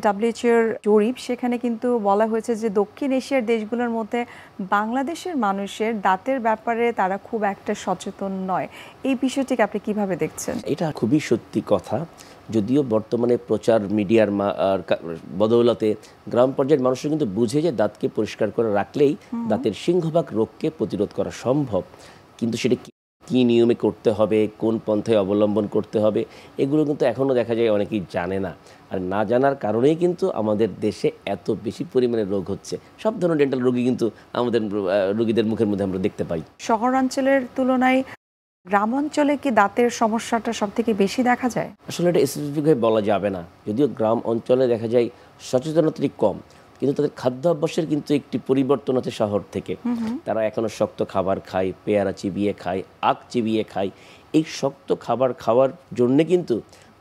ডাব্লিউএইচওর জরিপ সেখানে কিন্তু বলা হয়েছে যে দক্ষিণ এশিয়ার দেশগুলোর মধ্যে বাংলাদেশের মানুষের দাঁতের ব্যাপারে তারা খুব একটা সচেতন নয়। এই বিষয়টিকে আপনি কিভাবে দেখছেন? এটা খুবই সত্যি কথা। যদিও বর্তমানে প্রচার মিডিয়ার বদৌলতে গ্রাম পর্যায়ের মানুষরা কিন্তু বুঝে যে দাঁতকে পরিষ্কার করে রাখলেই দাঁতের সিংহভাগ রোগকে প্রতিরোধ করা সম্ভব। কিন্তু সেটা কী নিয়মে করতে হবে, কোন পন্থায় অবলম্বন করতে হবে, এগুলো কিন্তু এখনও দেখা যায় অনেকেই জানে না। আর না জানার কারণেই কিন্তু আমাদের দেশে এত বেশি পরিমাণে রোগ হচ্ছে। সব ধরনের ডেন্টাল রোগী কিন্তু আমাদের রোগীদের মুখের মধ্যে আমরা দেখতে পাই। শহরাঞ্চলের তুলনায় গ্রাম অঞ্চলে কি দাঁতের সমস্যাটা সব থেকে বেশি দেখা যায়? আসলে এটা স্পেসিফিকভাবে বলা যাবে না। যদিও গ্রাম অঞ্চলে দেখা যায় সচেতনতাটি কম, কিন্তু তাদের খাদ্যাভ্যাসের কিন্তু একটি পরিবর্তন আছে শহর থেকে। তারা এখনও শক্ত খাবার খায়, পেয়ারা চিবিয়ে খায়, আখ চিবিয়ে খায়। এই শক্ত খাবার খাওয়ার জন্যে কিন্তু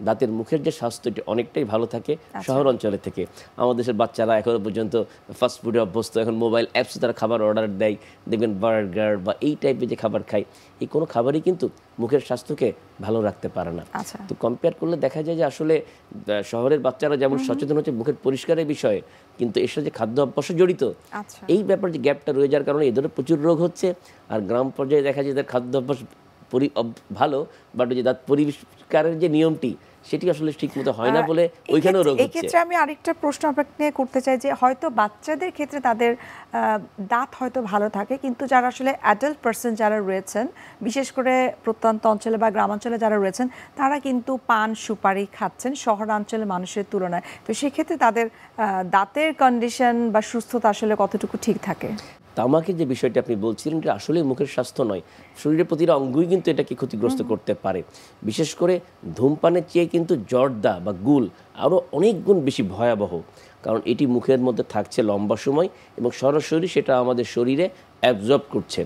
দাঁতের মুখের যে স্বাস্থ্যটি অনেকটাই ভালো থাকে শহর অঞ্চলে থেকে। আমাদের দেশের বাচ্চারা এখনও পর্যন্ত ফাস্টফুডে অভ্যস্ত, এখন মোবাইল অ্যাপসে তারা খাবার অর্ডার দেয়, দেখবেন বার্গার বা এই টাইপের যে খাবার খায়, এই কোনো খাবারই কিন্তু মুখের স্বাস্থ্যকে ভালো রাখতে পারে না। তো কম্পেয়ার করলে দেখা যায় যে আসলে শহরের বাচ্চারা যেমন সচেতন হচ্ছে মুখের পরিষ্কারের বিষয়ে, কিন্তু এর সাথে খাদ্য অভ্যাসও জড়িত। এই ব্যাপারে যে গ্যাপটা রয়ে যাওয়ার কারণে এদের প্রচুর রোগ হচ্ছে। আর গ্রাম পর্যায়ে দেখা যায় এদের খাদ্য অভ্যাস ভালো, বাট যে দাঁত পরিষ্কারের যে নিয়মটি সেটি আসলে ঠিকমতো হয় না বলে ওইখানেও রোগ হচ্ছে। এই ক্ষেত্রে আমি আরেকটা প্রশ্ন আপনাকে করতে চাই যে হয়তো বাচ্চাদের ক্ষেত্রে তাদের দাঁত হয়তো ভালো থাকে, কিন্তু যারা আসলে অ্যাডাল্ট পার্সন যারা রয়েছেন, বিশেষ করে প্রত্যন্ত অঞ্চলে বা গ্রামাঞ্চলে যারা রয়েছেন, তারা কিন্তু পান সুপারি খাচ্ছেন শহরাঞ্চলের মানুষের তুলনায়। তো সেক্ষেত্রে তাদের দাঁতের কন্ডিশন বা সুস্থতা আসলে কতটুকু ঠিক থাকে? তামাকের যে বিষয়টি আপনি বলছিলেন, এটা আসলে মুখের স্বাস্থ্য নয়, শরীরের প্রতিটা অঙ্গই কিন্তু এটাকে ক্ষতিগ্রস্ত করতে পারে। বিশেষ করে ধূমপানের চেয়ে কিন্তু জর্দা বা গুল আরও অনেক গুণ বেশি ভয়াবহ, কারণ এটি মুখের মধ্যে থাকছে লম্বা সময় এবং সরাসরি সেটা আমাদের শরীরে অ্যাবজর্ব করছে।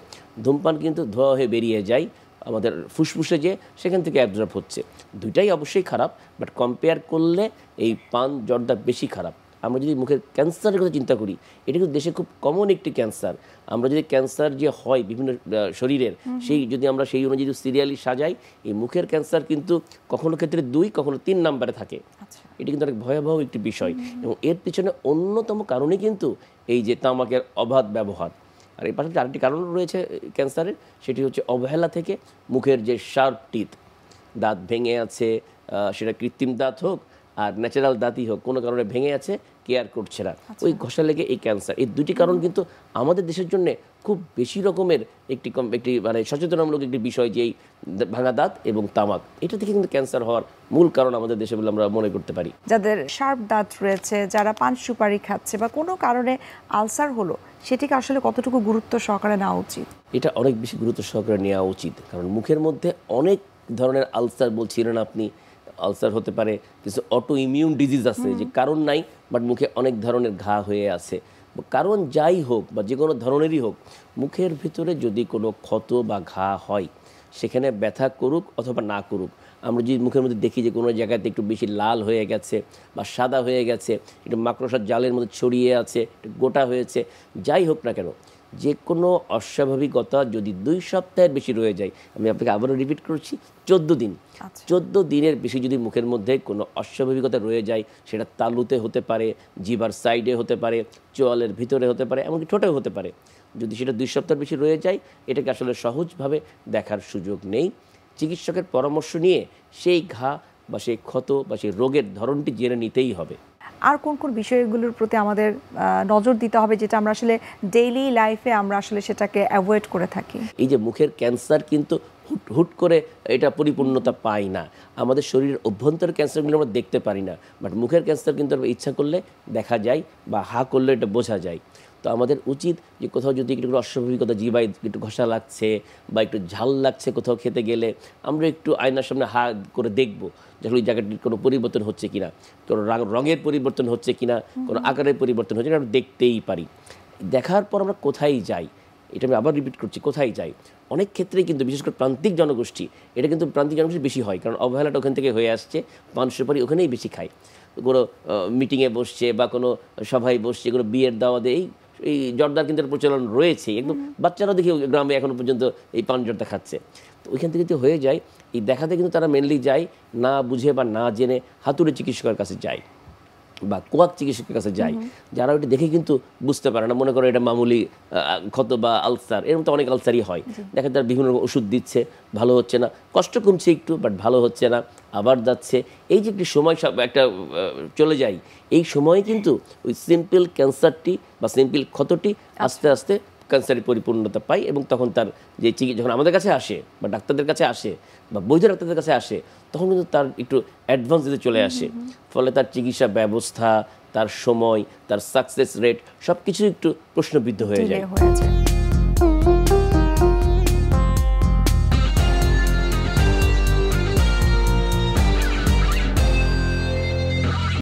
ধূমপান কিন্তু ধোয়া হয়ে বেরিয়ে যায় আমাদের ফুসফুসে, যে সেখান থেকে অ্যাবজর্ব হচ্ছে। দুইটাই অবশ্যই খারাপ, বাট কম্পেয়ার করলে এই পান জর্দা বেশি খারাপ। আমরা যদি মুখের ক্যান্সারের কথা চিন্তা করি, এটা কিন্তু দেশে খুব কমন একটি ক্যান্সার। আমরা যদি ক্যান্সার যে হয় বিভিন্ন শরীরের, সেই যদি আমরা সেই অনুযায়ী সিরিয়ালি সাজাই, এই মুখের ক্যান্সার কিন্তু কখনো ক্ষেত্রে 2, কখনো 3 নাম্বারে থাকে। এটা কিন্তু অনেক ভয়াবহ একটি বিষয়, এবং এর পিছনে অন্যতম কারণই কিন্তু এই যে তামাকের অবাধ ব্যবহার। আর এই পাশাপাশি আরেকটি কারণ রয়েছে ক্যান্সারের, সেটি হচ্ছে অবহেলা থেকে মুখের যে শার্প টিথ, দাঁত ভেঙে আছে, সেটা কৃত্রিম দাঁত হোক আর ন্যাচারাল দাঁতই হোক, কোনো কারণে ভেঙে আছে, কেয়ার করছে না, ওই ঘষা লেগে এই ক্যান্সার। এই দুটি কারণ কিন্তু আমাদের দেশের জন্য খুব বেশি রকমের একটি মানে সচেতনামূলক একটি বিষয়, যে এই ভাঙা দাঁত এবং তামাক, এটা থেকে কিন্তু ক্যান্সার হওয়ার মূল কারণ আমাদের দেশে বলে আমরা মনে করতে পারি। যাদের শার্প দাঁত রয়েছে, যারা পান সুপারি খাচ্ছে বা কোনো কারণে আলসার হলো, সেটিকে আসলে কতটুকু গুরুত্ব সহকারে নেওয়া উচিত? এটা অনেক বেশি গুরুত্ব সহকারে নেওয়া উচিত, কারণ মুখের মধ্যে অনেক ধরনের আলসার বলছিলেন আপনি, আলসার হতে পারে, কিছু অটো ইমিউন ডিজিজ আছে যে কারণ নাই, বাট মুখে অনেক ধরনের ঘা হয়ে আছে। কারণ যাই হোক বা যে কোনো ধরনেরই হোক, মুখের ভিতরে যদি কোনো ক্ষত বা ঘা হয়, সেখানে ব্যথা করুক অথবা না করুক, আমরা যদি মুখের মধ্যে দেখি যে কোনো জায়গাতে একটু বেশি লাল হয়ে গেছে বা সাদা হয়ে গেছে, একটু মাকড়সার জালের মধ্যে ছড়িয়ে আছে, একটু গোটা হয়েছে, যাই হোক না কেন, যে কোনো অস্বাভাবিকতা যদি 2 সপ্তাহের বেশি রয়ে যায়, আমি আপনাকে আবারও রিপিট করছি, 14 দিন, 14 দিনের বেশি যদি মুখের মধ্যে কোনো অস্বাভাবিকতা রয়ে যায়, সেটা তালুতে হতে পারে, জিভার সাইডে হতে পারে, চোয়ালের ভিতরে হতে পারে, এমনকি ঠোঁটেও হতে পারে, যদি সেটা 2 সপ্তাহের বেশি রয়ে যায়, এটাকে আসলে সহজভাবে দেখার সুযোগ নেই। চিকিৎসকের পরামর্শ নিয়ে সেই ঘা বা সেই ক্ষত বা সেই রোগের ধরনটি জেনে নিতেই হবে। আর কোন কোন বিষয়গুলোর প্রতি আমাদের নজর দিতে হবে, যেটা আমরা আসলে ডেইলি লাইফে আমরা আসলে সেটাকে অ্যাভয়েড করে থাকি? এই যে মুখের ক্যান্সার কিন্তু হুট করে এটা পরিপূর্ণতা পায় না। আমাদের শরীরের অভ্যন্তরের ক্যান্সারগুলো আমরা দেখতে পারি না, বাট মুখের ক্যান্সার কিন্তু আমরা ইচ্ছা করলে দেখা যায় বা হা করলে এটা বোঝা যায়। তো আমাদের উচিত যে কোথাও যদি একটু অস্বাভাবিকতা, জিভায় একটু ঘষা লাগছে বা একটু ঝাল লাগছে কোথাও খেতে গেলে, আমরা একটু আয়নার সামনে হা করে দেখব যে ওই জায়গাটির কোনো পরিবর্তন হচ্ছে কিনা, কোনো রঙের পরিবর্তন হচ্ছে কিনা, কোনো আকারের পরিবর্তন হচ্ছে কিনা, আমরা দেখতেই পারি। দেখার পর আমরা কোথায় যাই, এটা আমি আবার রিপিট করছি, কোথায় যাই। অনেক ক্ষেত্রেই কিন্তু বিশেষ করে প্রান্তিক জনগোষ্ঠী, এটা কিন্তু প্রান্তিক জনগোষ্ঠী বেশি হয়, কারণ অবহেলাটা ওখান থেকে হয়ে আসছে, পান সুপারি ওখানেই বেশি খায়। কোনো মিটিংয়ে বসছে বা কোনো সভায় বসছে, কোনো বিয়ের দাওয়াতে এই জর্দার কিন্তু প্রচলন রয়েছে, একদম বাচ্চারাও দেখি গ্রামে এখনও পর্যন্ত এই পান জর্দা খাচ্ছে। তো ওইখান থেকে তো হয়ে যায়, এই দেখাতে কিন্তু তারা মেনলি যায় না বুঝে বা না জেনে হাতুড়ে চিকিৎসকের কাছে যায়। বা কোয়াক চিকিৎসকের কাছে যায়, যারা ওইটা দেখে কিন্তু বুঝতে পারে না, মনে করো এটা মামুলি ক্ষত বা আলসার, এরকম তো অনেক আলসারই হয়, দেখা যায় বিভিন্ন রকম ওষুধ দিচ্ছে, ভালো হচ্ছে না, কষ্ট কমছে একটু বাট ভালো হচ্ছে না, আবার যাচ্ছে, এই যে একটি সময় একটা চলে যায়, এই সময়ে কিন্তু ওই সিম্পল ক্যান্সারটি বা সিম্পল ক্ষতটি আস্তে আস্তে ক্যান্সারের পরিপূর্ণতা পায়, এবং তখন তার যে যখন আমাদের কাছে আসে বা ডাক্তারদের কাছে আসে বা বৈধ ডাক্তারদের কাছে আসে, তখন কিন্তু তার একটু অ্যাডভান্স দিতে চলে আসে, ফলে তার চিকিৎসা ব্যবস্থা, তার সময়, তার সাকসেস রেট সব কিছু একটু প্রশ্নবিদ্ধ হয়ে যায়।